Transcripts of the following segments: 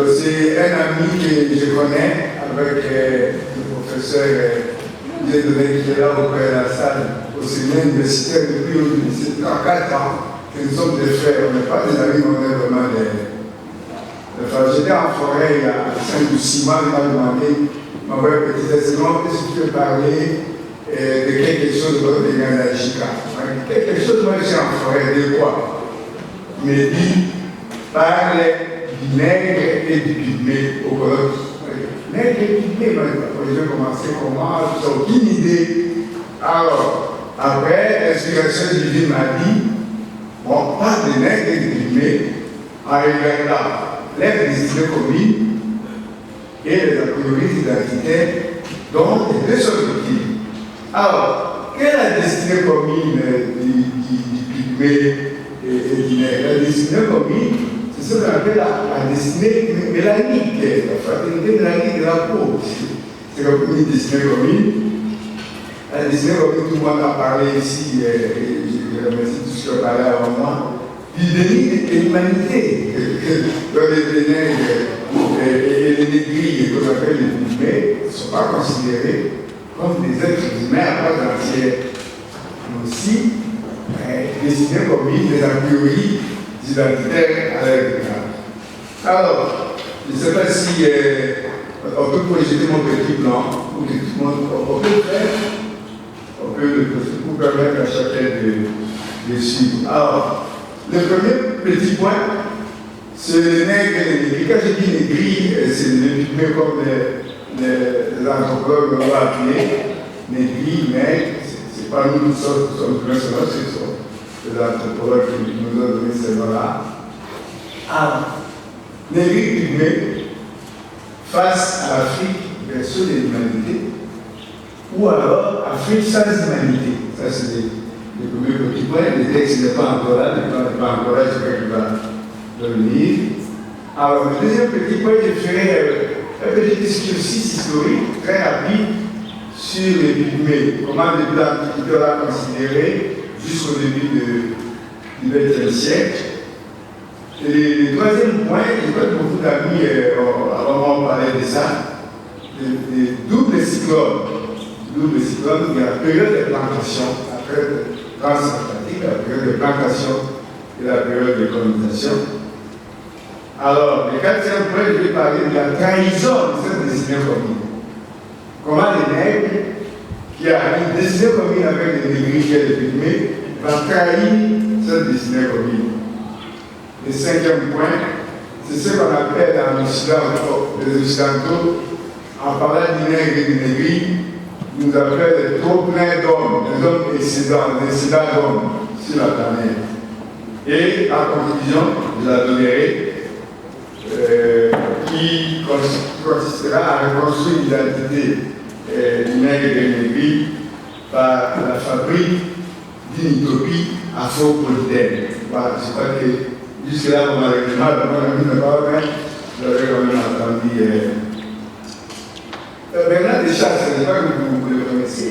C'est un ami que je connais avec le professeur Dieudonné qui est là auprès de la salle au séminaire universitaire depuis 34 ans que nous sommes des frères. On n'est pas des amis, on est vraiment des frères. J'étais en forêt il y a 5 ou 6 mois, il m'a demandé, mon frère petit Simon, est-ce que tu peux parler de quelque chose de votre Ganajika? Quelque chose, moi je suis en forêt, de quoi? Il me dit, parle du nègre et du pygmée au Colosse. Nègre et pygmée, je vais commencer comment? Je n'ai aucune idée. Alors, après, l'inspiration divine m'a dit, on parle de nègre et de pygmée en regardant les destinées communes et les a priori identitaires, donc les deux sont utiles. Alors, quelle est la destinée commune du pygmée et du nègre? La destinée commune, c'est ce qu'on appelle la destinée mélanique, la fraternité mélanique de la peau. C'est comme une destinée commune. La destinée commune, tout le monde a parlé ici, et je remercie tous ceux qui ont parlé avant moi, du déni de l'humanité, dans les nègres et les négrilles qu'on appelle les pygmées ne sont pas considérés comme des êtres humains à part entière, mais aussi destinés commune des a priori identitaires à l'égard. Alors, je ne sais pas si on peut projeter mon petit plan pour que tout le monde peut faire, on peut pour permettre à chacun de suivre. Alors, le premier petit point, c'est les nègres et les négris. Quand je dis négris, c'est les pygmées comme les anthropologues l'ont appelé, négris, nègres, c'est pas nous qui sommes plus ce sont les anthropologues qui nous ont donné ces noms-là. Ah, négris, pygmées, face à l'Afrique version de l'humanité, ou alors Afrique sans humanité. Ça, c'est le premier petit point. Le texte n'est pas encore là, le temps n'est pas encore là, j'espère qu'il va venir. Alors, le deuxième petit point, je ferai un petit discursus historique très rapide sur les pygmées. Comment depuis l'Antiquité on l'a considéré jusqu'au début du XXe siècle. Et le troisième point, je crois que beaucoup d'amis avant on parlait de ça, les doubles cyclones. Double cyclone, il y a la période de plantation, la période transatlantique, la période de plantation et la période de colonisation. Alors, le quatrième point, je vais parler de la trahison de cette destinée commune. Comment les nègres, qui a une destinée commune avec les négris et les pygmées, vont trahir cette destinée commune. Le cinquième point, c'est ce qu'on appelle dans l'Occident, les Occidentaux, en parlant du nègre et du négri, nous appelons les trop pleins d'hommes, les hommes excédents, les excédents d'hommes sur la planète. Et en conclusion, je la donnerai, qui consistera à reconstruire l'identité du nègre et des négris par la fabrique d'une utopie afro-politaine. Voilà, je crois que jusque-là, on a réglé mal, on a mis le bas, vous avez quand même entendu. Bernard Deschamps, ce n'est pas que vous le connaissez,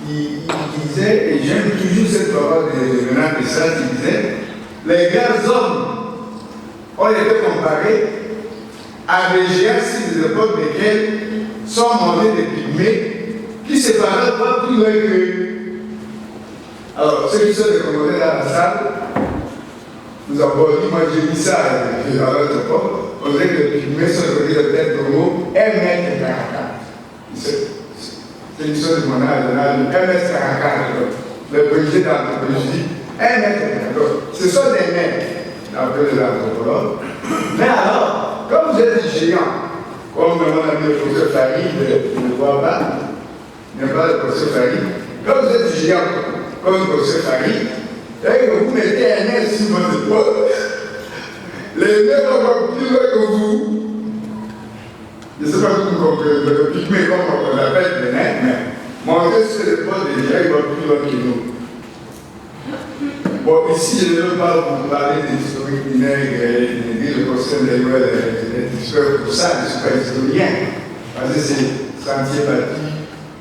il disait, et j'aime toujours cette parole de Bernard Deschamps, il disait, les grands hommes ont été comparés à des géants sur des époques desquelles sont montés des pygmées qui se paraissent pas plus loin qu'eux. Alors, ceux qui sont décommodés dans la salle, nous avons dit, moi j'ai dit ça à notre époque, on dirait que le pygmée sont de tête de mot 1m44. C'est une chose de mon âge, 1m44. Le président d'anthropologie, 1m44. Ce sont des mètres, d'après les anthropologues. Mais alors, comme vous êtes géant, comme mon ami le professeur Farid ne voit pas, n'est pas le professeur Farid, comme vous êtes géant, comme le professeur Farid, et que vous mettez un nez sur votre épaule, les nez vont encore plus loin que vous. Je ne sais pas si vous comprenez, le pygmée, comme on l'appelle le nez, mais monter sur l'épaule des gens, il va plus loin que nous. Bon, ici, je ne veux pas vous parler des historiques du nègre et le professeur Léuel est expert pour ça, je ne suis pas historien, parce que c'est sentier bâti,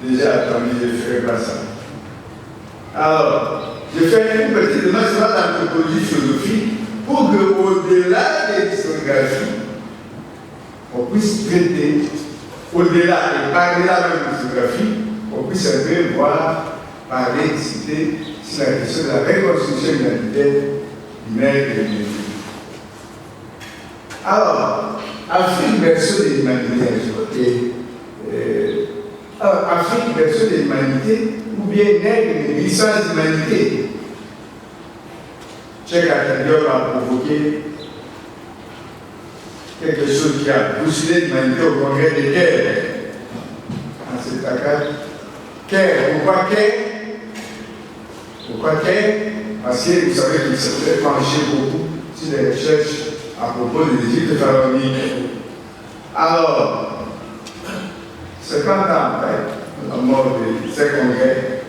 déjà attendu, je ne ferai pas ça. Alors, je fais une petite demande sur l'anthropologie philosophique pour qu'au-delà des historiographies, on puisse traiter, au-delà et par-delà de l'historiographie, on puisse un peu voir, parler, citer sur la question de la reconstruction identitaire du nègre et du nègre. Alors, Afrique version de l'humanité, Afrique version de l'humanité, ou bien nègre et sans humanité. Cheikh Anta Diop a provoqué quelque chose qui a bousculé l'humanité au congrès des Caire. En cet accord, Caire, pourquoi Caire? Pourquoi Caire? Parce que vous savez qu'il s'est penché beaucoup sur les recherches à propos de l'Égypte pharaonique. Alors, 50 ans après la mort de ces congrès,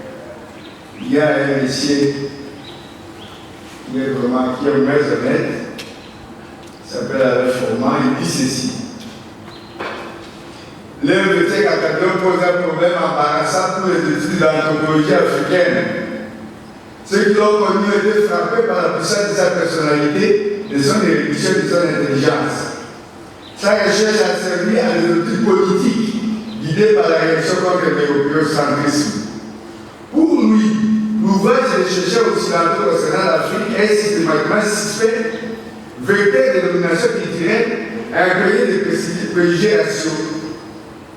il y a un monsieur qui est vraiment qui est un maître honnête, il s'appelle Alain Fourman, il dit ceci. L'œuvre de Cheikh Anta Diop pose un problème embarrassant pour les études d'anthropologie africaine. Ceux qui l'ont connu ont été frappés par la puissance de sa personnalité, de son érudition et de son intelligence. Sa recherche a servi à des études politiques guidées par la réaction contre l'européocentrisme. Pour lui, l'ouvrage des chercheurs occidentaux concernant l'Afrique est systématiquement suspect, vecteur de domination culturelle, imprégné de préjugés raciaux.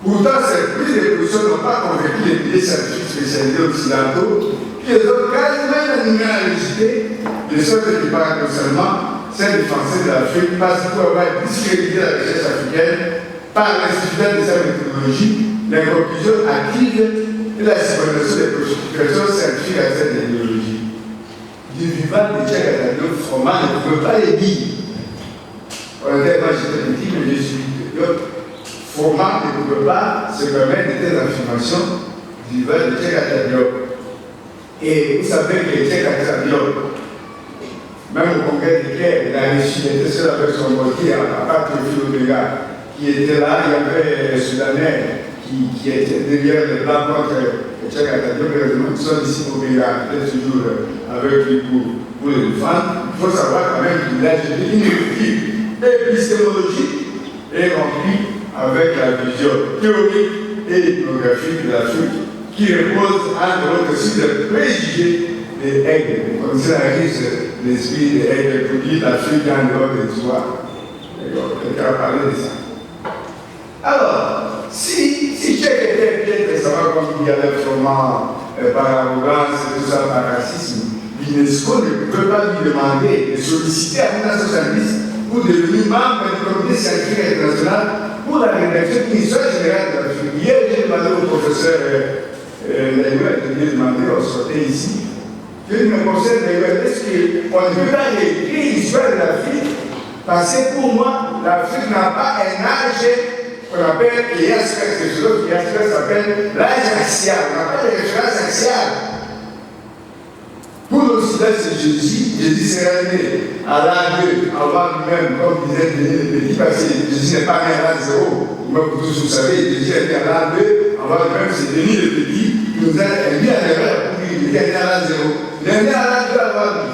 Pourtant, ces prises de position n'ont pas convaincu les milliers scientifiques spécialisés occidentaux qui les ont quasiment animés à rejeter, de sorte qui paradoxalement s'est défensé de l'Afrique parce qu'il faut avoir discrédité la recherche africaine par l'insuffisance de sa méthodologie, l'inconclusion active et la subordination des préoccupations scientifiques à cette idéologie. Du vivant de Cheikh Anta Diop, Froment ne pouvait pas les dire. Honnêtement, j'étais petit, mais je suis Froment ne pouvait pas se permettre de telles affirmations du vivant de Cheikh Anta Diop. Et vous savez que Cheikh Anta Diop, même au congrès de Caire, il a reçu, il était seul avec son mortier, à part Théophile Obiega, qui était là, il y avait les Soudanais qui étaient derrière les Blancs contre Cheikh Anta Diop, heureusement, qui sont ici au Obiega, peut-être toujours avec lui pour le défendre. Il faut savoir quand même qu'il a jeté une étude épistémologique et remplie avec la vision théorique et ethnographique de l'Afrique, qui repose entre autres sur le préjugé des aigles. Comme ça arrive l'esprit des aigles pour dire l'Afrique en dehors de soi. Quelqu'un a parlé de ça. Alors, si Cheikh était bien récemment comme il y avait vraiment par arrogance et tout ça, par racisme, l'UNESCO ne peut pas lui demander de solliciter en 1970 pour devenir membre du comité scientifique international pour la rédaction d'une histoire générale de l'Afrique. Hier, j'ai demandé au professeur Léuel de lui demander, on sortait ici, que me concerne Léuel, est-ce qu'on ne peut pas réécrire l'histoire de l'Afrique? Parce que pour moi, l'Afrique n'a pas un âge qu'on appelle l'IASPEC, quelque chose qui s'appelle l'âge axial. On n'a pas de référence axiale. Pour l'Occident, c'est Jésus. Jésus s'est né à l'an 2, avant lui-même, comme disait Denis le Petit, parce que Jésus n'est pas né à l'an 0. Comme vous savez, Jésus est né à l'an 2, avant lui-même, c'est Denis le Petit qui nous a induit à l'erreur pour qu'il était né à l'an 0. Il est né à l'an 2 avant lui.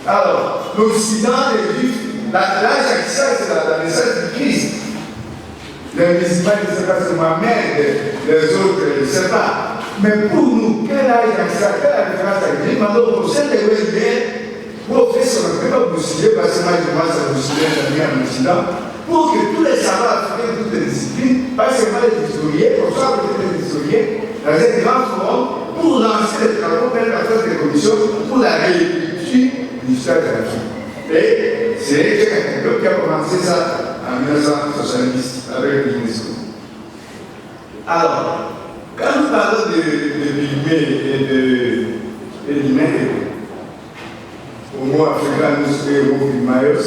Alors, l'Occident, les Juifs, l'âge axial, c'est la naissance du Christ. Les musulmans ne savent pas c'est Mohamed, les autres ne savent pas. Mais pour nous, quel âge axial, quelle est la différence avec lui? Maintenant, pour celle de l'OSB, pour faire son ne peut pas considéré, parce que moi je commence à considérer en Occident, pour que tous les savoirs africains, toutes les disciplines, pas seulement les historiens, qu'on soit peut-être les historiens, dans un grand forum, pour lancer les travaux, mettre en place des commissions pour la réécriture de l'histoire de l'Afrique. Et c'est quelqu'un qui a commencé ça en 1970 avec l'UNESCO. Alors, quand nous parlons de Pygmée et d'Inéné, Homo africanus et Homo pygmaeus,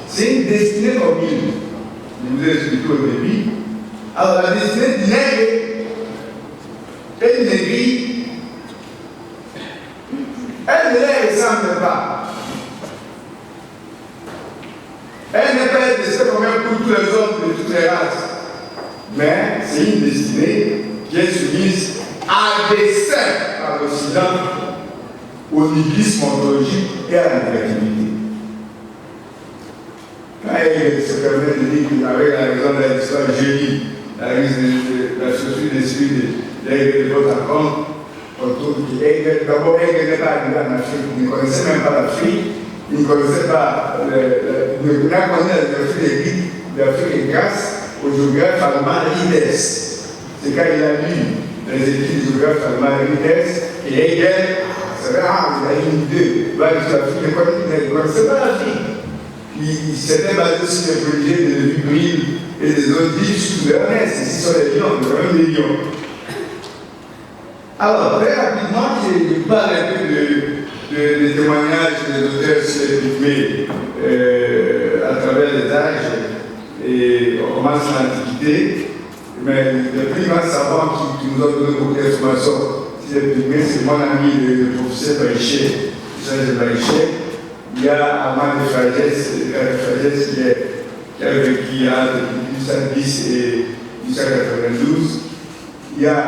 c'est une destinée commune. Je vous ai expliqué au début. Alors, la destinée du nègre et du négri, elle ne les ressemble pas. Elle n'est pas destinée comme pour tous les hommes de toutes les races. Mais c'est une destinée qui est soumise à dessein par l'Occident, au nihilisme ontologique et à la négativité. Quand il se permet de dire qu'avec la raison de l'histoire génie, la structure d'esprit de votre compte, d'abord Hegel n'est pas arrivé en Afrique, il ne connaissait même pas l'Afrique, il ne connaissait pas, il ne connaissait l'Afrique et grâce au géographe allemand Rieders. C'est quand il a lu les études du géographe allemand Rieders et Hegel, c'est vrai, il a une idée, il ne connaissait pas l'Afrique. Il s'était basé sur les projets de Vibril et des autres livres sous Ernest, ici sont les lions, même les lions. Alors, très rapidement, je parle un peu des témoignages des auteurs sur les Pygmées à travers les âges. Et on commence l'Antiquité, mais le plus grand savant qui nous a donné beaucoup d'informations sur les Pygmées, c'est mon ami le professeur Baïché, Serge Baïché. Il y a Armand de Fragès qui a vécu entre 1810 et 1892. Il y a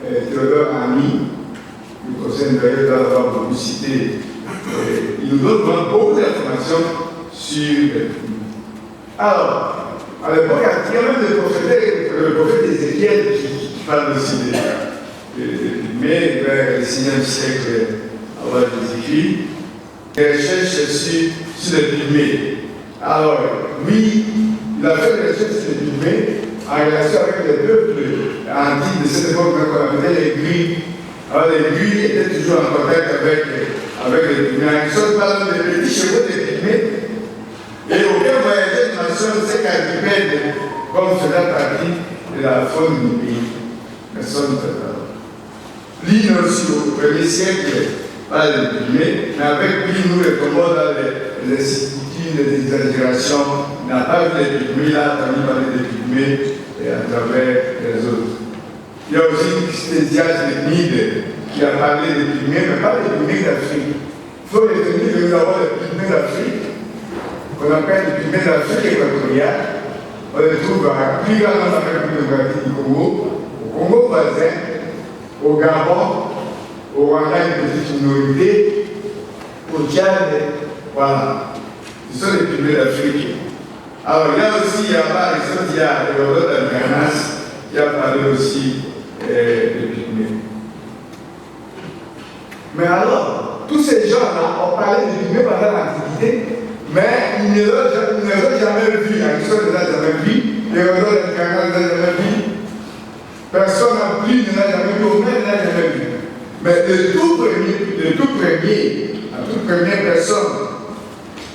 Théodore Ami, le conseil d'ailleurs doit avoir beaucoup cité. Il nous donne beaucoup d'informations sur les Pygmées. Alors, à l'époque, il y a même le prophète Ézéchiel qui parle aussi des Pygmées vers le 6e siècle avant Jésus-Christ. Des recherches sur les Pygmées. Alors, lui, il a fait des recherches sur les Pygmées en relation avec les peuples antiques de cette époque qu'on appelait les Gris. Alors, les Gris étaient toujours en contact avec les Pygmées. Ils sont pas dans des petits chevaux des Pygmées. Et aucun voyageur ne mentionne ces quadrupèdes comme faisant partie de la faune du pays. Personne ne fait ça. Pline aussi, au 1er siècle, pas les Pygmées, mais avec Pline, nous retombons dans les instituts, les exagérations. Il n'a pas vu les Pygmées, il a entendu parler des Pygmées et à travers les autres. Il y a aussi Ctésias de Cnide qui a parlé des Pygmées, mais pas des Pygmées d'Afrique. Il faut retenir que nous avons les Pygmées d'Afrique, qu'on appelle les Pygmées d'Afrique équatoriale. On les trouve à plus grand nombre d'Afrique du Congo, au Congo voisin, au Gabon, au Rwanda, une petite minorité, au Tchad, voilà. Ce sont les Pygmées d'Afrique. Alors, il y a aussi, il y a Hérodote d'Alganas qui a parlé aussi des Pygmées. Mais alors, tous ces gens-là ont parlé des Pygmées pendant l'Antiquité, mais ils ne les ont jamais vus. Aristote ne les a jamais vus, Hérodote d'Alganas ne les a jamais vus, personne n'a plus, ne l'a jamais vu, Homère ne l'a jamais vu. Mais la toute première personne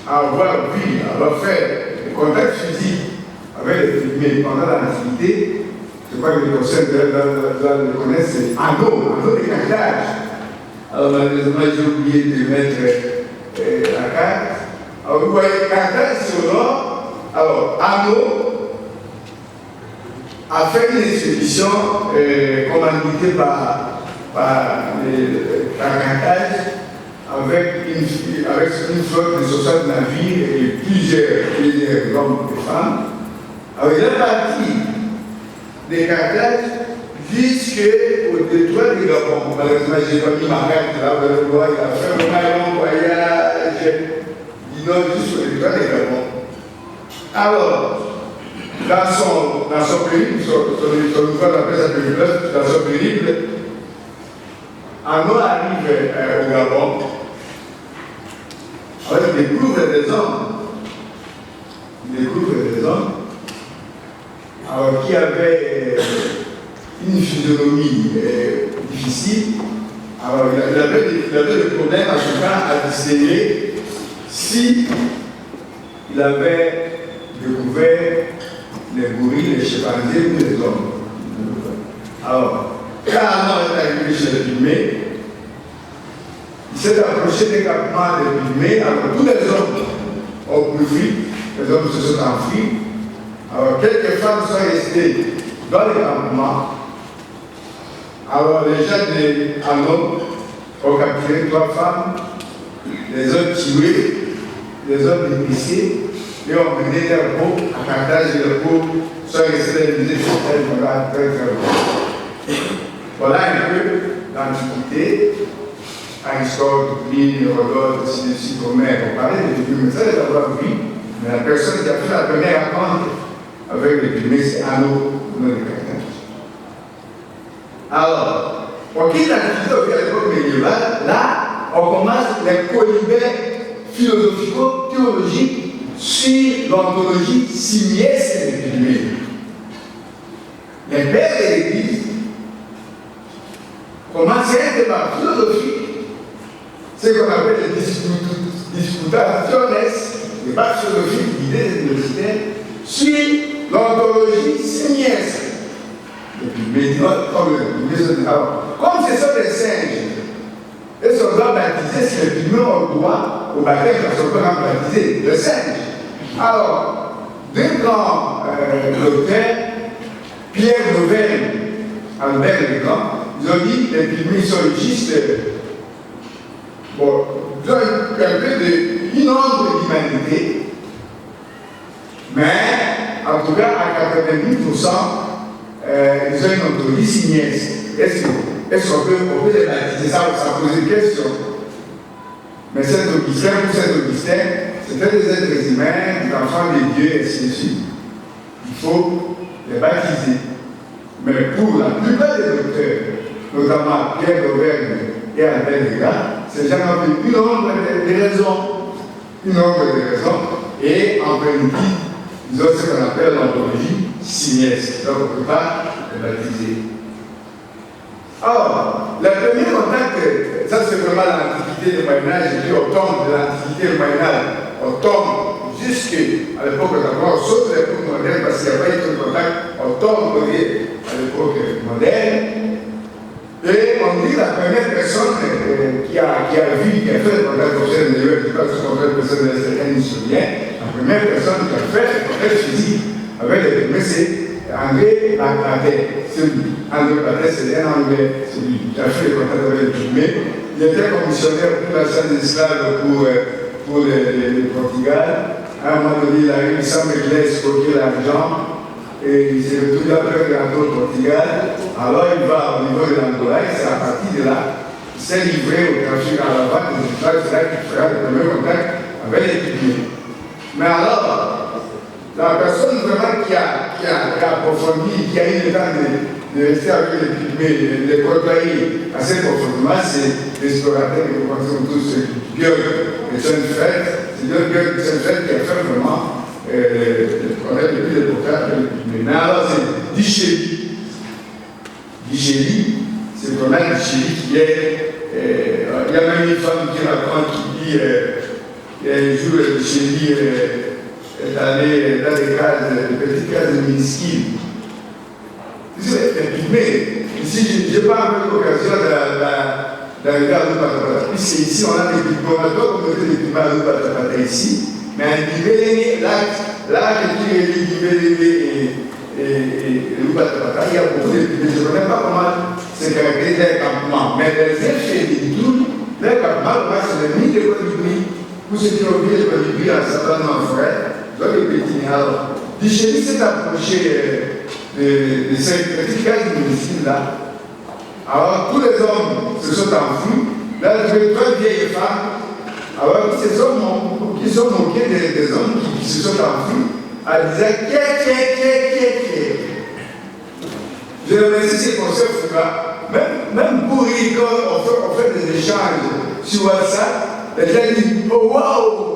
à avoir vu, à avoir fait le contact physique avec les Pygmées pendant l'Antiquité, je crois que les conseils le connaissent, c'est Anneau de Carthage. Alors malheureusement, j'ai oublié de mettre la carte. Alors vous voyez Carthage sur le nord. Alors Anneau a fait une expédition commanditée par Carthage avec une flotte de 60 navires et plusieurs hommes et femmes. Alors il est parti de Carthage jusqu'au détroit du Gabon. Malheureusement, je n'ai pas mis ma carte là, vous allez voir, il a fait un long voyage du nord jusqu'au détroit du Gabon. Alors, dans son périple, dans son périple, Anneau arrive au Gabon. Alors, il découvre des hommes. Il découvre des hommes alors, qui avaient une physionomie difficile. Alors, il avait le problème à tout cas à distinguer si il avait découvert les gorilles, les chimpanzés ou les hommes. Alors, quand on est arrivé chez les pygmées, il s'est approché des campements des pygmées. Alors, tous les hommes ont fui, les hommes se sont enfuis. Alors, quelques femmes sont restées dans les campements. Alors, les gens de Hanon ont capturé 3 femmes, les ont tuées, les ont déplacées, et ont mené leur peau à Carthage, et leur peau sont restées dans les musées pendant très très longtemps. Voilà un peu l'Antiquité. Aristote, Pline, Hérodote, ainsi de suite, Homère, on parlait des pygmées, mais ça les avoir vu, mais la personne qui a fait la première rencontre avec les pygmées, c'est Hanon, nom de Carthage. Alors, pour qu'il y ait l'Antiquité à l'époque médiévale, là, on commence les colibets philosophico-théologiques sur l'ontologie simiesque des pygmées. Les pères de l'Église commencent un débat philosophique, ce qu'on appelle les disputationes, débat philosophique d'idées universitaires, sur l'ontologie simiesque. Mais comme ce sont des singes, et sont doit baptiser si les pygmées ont le droit au baptême, parce qu'on peut baptiser le singe. Alors, deux grands docteurs, Pierre Novelle, Albert le Grand, ils ont dit que les pygmées sont juste bon, ils ont un peu d'une ombre d'humanité, mais en tout cas à 90%, ils ont une ontologie simiesque. Est-ce qu'on peut les baptiser? Ça pose une question. Mais Saint-Augustin, c'était des êtres humains, des enfants de Dieu, et ainsi de suite. Il faut les baptiser. Mais pour la plupart des docteurs, notamment Pierre d'Auvergne et Albert Degas, ces gens ont eu une nombre de raisons. Une nombre de raisons. Et en principe, ils ont ce qu'on appelle l'ontologie simiesque. Donc on ne peut pas les baptiser. Alors, le premier contact, ça c'est vraiment l'Antiquité du Moyen-Âge, et puis on tombe de l'Antiquité du Moyen-Âge, on tombe jusqu'à l'époque d'abord, sauf l'époque moderne, parce qu'il n'y a pas eu de contact, on tombe à l'époque moderne. Et on dit la première personne qui a vu, qui a fait le contact social de l'UE, je ne sais pas si on fait personne de l'Estérien ni souvient, la première personne qui a fait le contact physique avec les pygmées, c'est André Batet. André Batet, c'est un Anglais, celui qui a fait le contact avec les pygmées. Il était commissionnaire pour la chaîne d'esclaves pour le Portugal. À un moment donné, il a eu 100 000 escroquer l'argent. Et il s'est retrouvé après rentrer au Portugal. Alors il va au niveau de l'Angola et c'est à partir de là qu'il s'est livré au trafic à la vente des esclaves. C'est là qu'il fera le premier contact avec les pygmées. Mais alors, la personne vraiment qui a approfondi, qui a eu le temps de rester avec les pygmées, de côtoyer assez profondément, c'est l'explorateur que nous connaissons tous, Björk de Sainte-Fête. C'est Björk de Sainte-Fête qui a fait vraiment on est depuis l'époque mais alors c'est Dichely. Dichely, c'est vraiment Dichely qui est. Il y a même une femme qui raconte, qui dit un jour Dichely est allé dans des petites cases minuscules. Mais ici, je n'ai pas eu l'occasion d'arriver à Loupatapata. Puisque ici, on a des pygmées, on a pas commetté des pygmées à Loupatapata ici. Mais en Libélé, là, qui est Libélé et Loupatapata, il y a beaucoup de pygmées. Je ne connais pas comment c'est caractérisé les campements. Mais les effets du tout, les campements, c'est le nid de colibris. Pour ceux qui ont vu les colibris en certainement frais, dans les petits. Alors, Dichely s'est approché de cette petite case de là. Alors, tous les hommes se sont enfuis. Là, je vais trois vieilles femmes. Alors, qui sont moqués des hommes qui se sont enfuis, en disant Je remercie ces conseils Foucault. Même pour rire, quand on fait des échanges sur WhatsApp, les gens disent oh waouh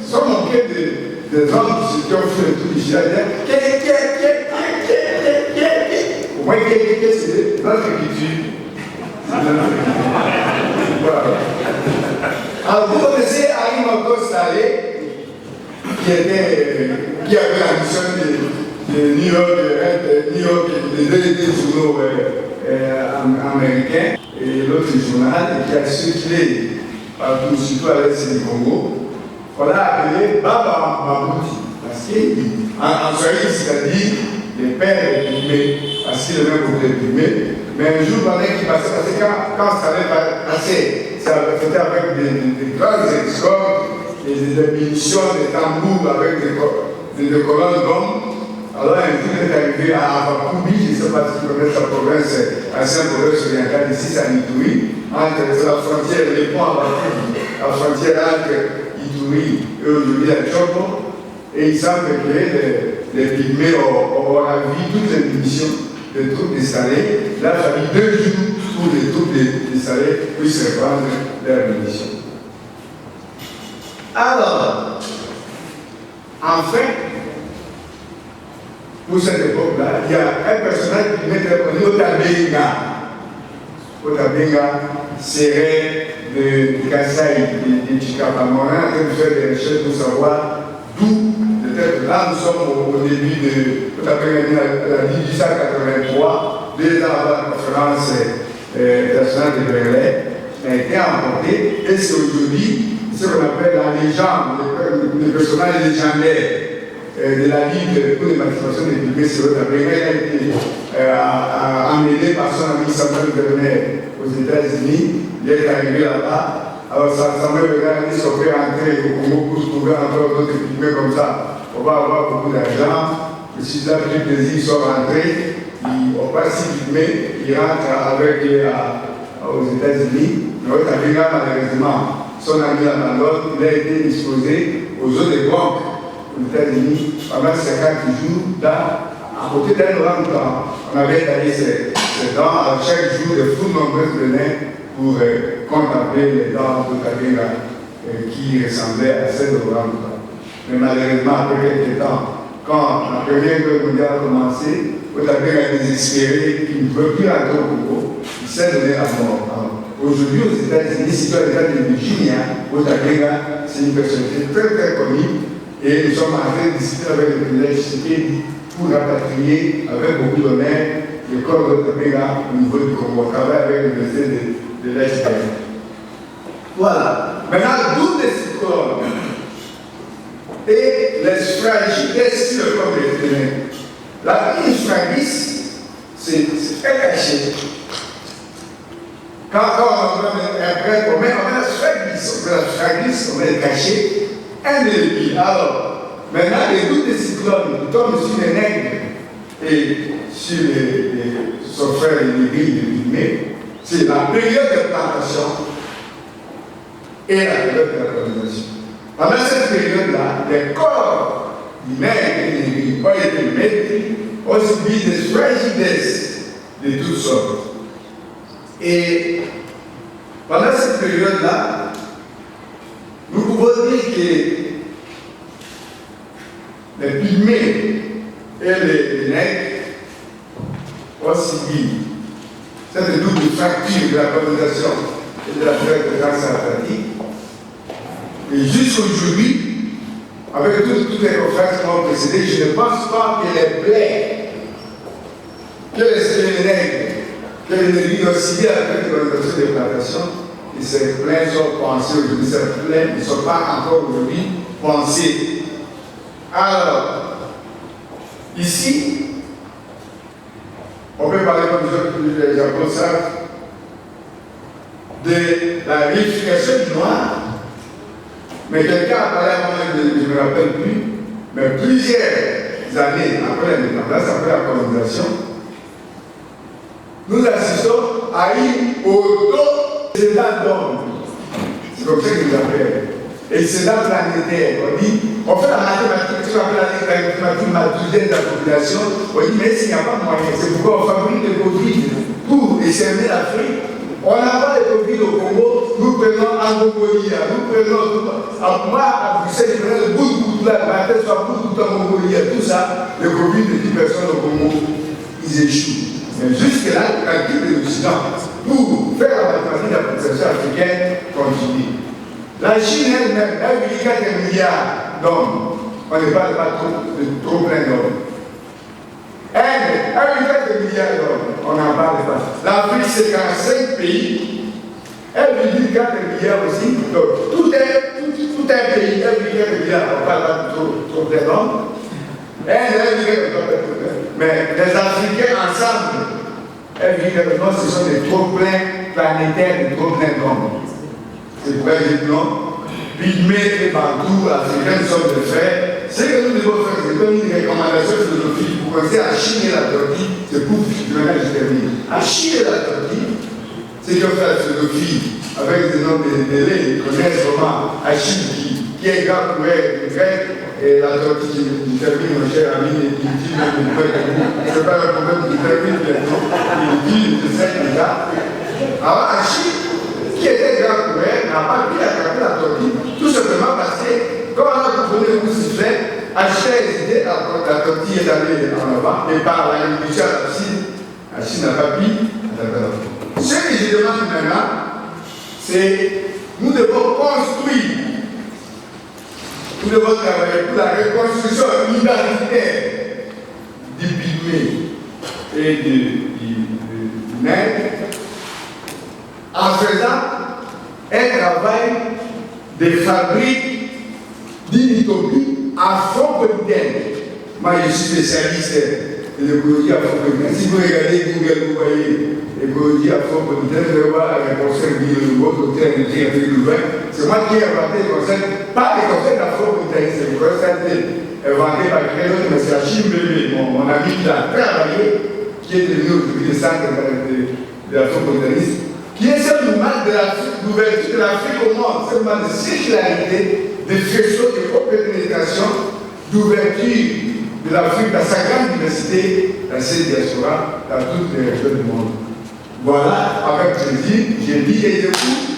se sont moqués des hommes qui ont fait le tout du Chilien. Au moins, c'est notre culture. Voilà. Alors, vous connaissez Harry Marcos Salé, qui avait la mission de New York, des deux journaux américains, et l'autre journal, qui a circulé partout, surtout à l'est du Congo. On l'a appelé Baba Mabouti, parce qu'en Swahili, c'est-à-dire les pères épimés, parce qu'il est même pour épimés. Mais un jour, pendant qu'il passait, parce que quand ça allait passer, c'était avec des grands escortes, des munitions, des tambours, avec des colonnes d'hommes. Alors, un jour, il est arrivé à Avakoubi, je ne sais pas si vous connaissez la province, ancienne province orientale, ici, c'est à Ituri, c'est la frontière, les ponts Avakoubi, la frontière entre Ituri et aujourd'hui à Chopo. Et il semble que les pygmées ont ravi toutes les munitions de troupes des Salés. Là, il a fallu 2 jours pour les troupes des Salés puissent reprendre leurs munitions. Alors, enfin, pour cette époque-là, il y a un personnage qui m'était connu, Otabenga. Otabenga serait de Kassai, de Chikapamora, en train de faire des recherches pour savoir d'où, peut-être là, nous sommes au début de Otabenga, la 1883, 2 ans avant la conférence nationale de Berlin, a été emporté, et c'est aujourd'hui ce qu'on appelle la légende, le personnage légendaire de la Ligue pour l'émancipation des publics sur Otabenga. Il a été emmené par son ami Samuel Werner aux États-Unis. Il est arrivé là-bas. Alors Samuel Werner a dit qu'on peut rentrer au Congo pour trouver encore d'autres publics comme ça. On va avoir beaucoup d'argent. Le Sud-Là, pris plaisir, ils sont rentrés. On passe 6 publics, ils rentrent avec aux États-Unis. Mais Otabenga, malheureusement, son ami la Malone, il a été disposé aux eaux des banques aux États-Unis pendant 50 jours. Là, à côté d'un orang-outan, on avait taillé ses dents. Chaque jour, de fous nombreuses venaient pour contempler les dents d'Otabenga qui ressemblaient à celles de orang-outan. Mais malheureusement, après quelques temps, quand la Première Guerre mondiale a commencé, Otabenga a désespéré qu'il ne veut plus rentrer au Congo. Il s'est donné la mort. Aujourd'hui, aux États-Unis, si tu as l'État de Virginia, Otabenga, c'est une personnalité très très connue. Et nous sommes en train de discuter avec le président Tshisekedi pour rapatrier avec beaucoup d'honneur le corps d'Otabenga au niveau du Congo. On travaille avec l'Université de l'Est. Voilà. Maintenant, d'où les cyclones et les fragilités sur le corps de l'Éternel. La ligne fragile, c'est très caché. Quand on met un prêtre, on met la fragile, on met le cachet. Un ennemi. Alors, maintenant, les doutes des cyclones qui tombent sur les nègres et sur son frère ennemi de Pygmée, c'est la période de plantation et la période de la colonisation. Pendant cette période-là, les corps du nègre et de l'ennemi ont été maîtris, ont subi des fragilités de toutes sortes. Et pendant cette période-là, nous pouvons dire que les pygmées et les nègres ont subi cette double fracture de la colonisation et de la traite transatlantique. Et jusqu'aujourd'hui, avec toutes les conférences qui m'ont précédé, je ne pense pas que les plaies, que les nègres, que les nègres ont subi avec la colonisation des plantations, et ces plaies sont pensées aujourd'hui, ces plaies ne sont pas encore aujourd'hui pensées. Alors, ici, on peut parler comme Jean-Paul Sartre de la réunification du noir, mais quelqu'un a parlé avant, je ne me rappelle plus, mais plusieurs années après l'indépendance, après la colonisation, nous assistons à une auto-sédant d'hommes. C'est comme ça qu'ils nous appellent. Et c'est dans planétaire. On fait la mathématique, ce qu'on appelle la mathématique mathématique de la population. On dit, mais s'il n'y a pas de moyen, c'est pourquoi on fabrique des Covid pour exterminer l'Afrique. On n'a pas de Covid au Congo, nous prenons Mongolia, nous prenons, moi, à Bruxelles, je prenais le bout de là, ma tête soit bout de Mongolia, tout ça, le Covid de 10 personnes au Congo, ils échouent. Mais jusque-là, le calcul de l'Occident, pour faire la mathématique de la population africaine, continue. La Chine elle-même, elle vit 4 milliards d'hommes. On ne parle pas trop plein d'hommes. Elle vit 4 milliards d'hommes. On n'en parle pas. L'Afrique, c'est 45 pays. Elle vit 4 milliards aussi. Donc, tout un pays, elle vit 4 milliards. On ne parle pas de trop plein d'hommes. Elle vit 4 milliards. Mais les Africains ensemble, elle vit 4 milliards. Ce sont des trop pleins planétaires, des trop pleins d'hommes. C'est pourquoi je dis non. Pygmées et Bantous, Africains sont des frères. Ce que nous devons faire, c'est comme une recommandation philosophique pour commencer à chiner la Turquie. C'est pour maintenant je termine. À chiner la Turquie, c'est que fait la philosophie avec des noms de délais, ils connaissent vraiment Achille qui est grand poète grec, et la Turquie qui termine, mon cher ami, et qui dit même une fois que c'est pas un problème qui termine bientôt. Il dit, je sais déjà. Alors Achille, qui était grand poète, n'a pas pu attraper la Turquie, tout simplement parce que, quand on a compris le sifflet, Achille a hésité, la Turquie est allée en avant, et par la révolution à la Chine, Achille n'a pas pu attraper la Turquie. Ce que je demande maintenant, c'est nous devons construire, nous devons travailler pour la reconstruction identitaire du Pygmée et du Nègre, en faisant un travail de fabrique d'une utopie afro-politienne. Moi, je suis spécialiste de l'écologie afro-politienne. Si vous regardez Google, vous voyez l'écologie afro-politienne, vous allez voir les concepts de votre terme de c'est moi qui ai inventé le concept, pas les concepts afro-politiques, c'est le concept inventé par quelqu'un, mais c'est Achille Mbembe, mon ami qui a travaillé, qui est devenu aujourd'hui le centre de l'afro-politicisme, qui est ce mouvement d'ouverture de l'Afrique au monde, ce mouvement de circularité, de faisceaux de pénétration, d'ouverture de l'Afrique dans sa grande diversité, dans ses diasporas, dans toutes les régions du monde. Voilà, avec plaisir, j'ai dit et j'écoute.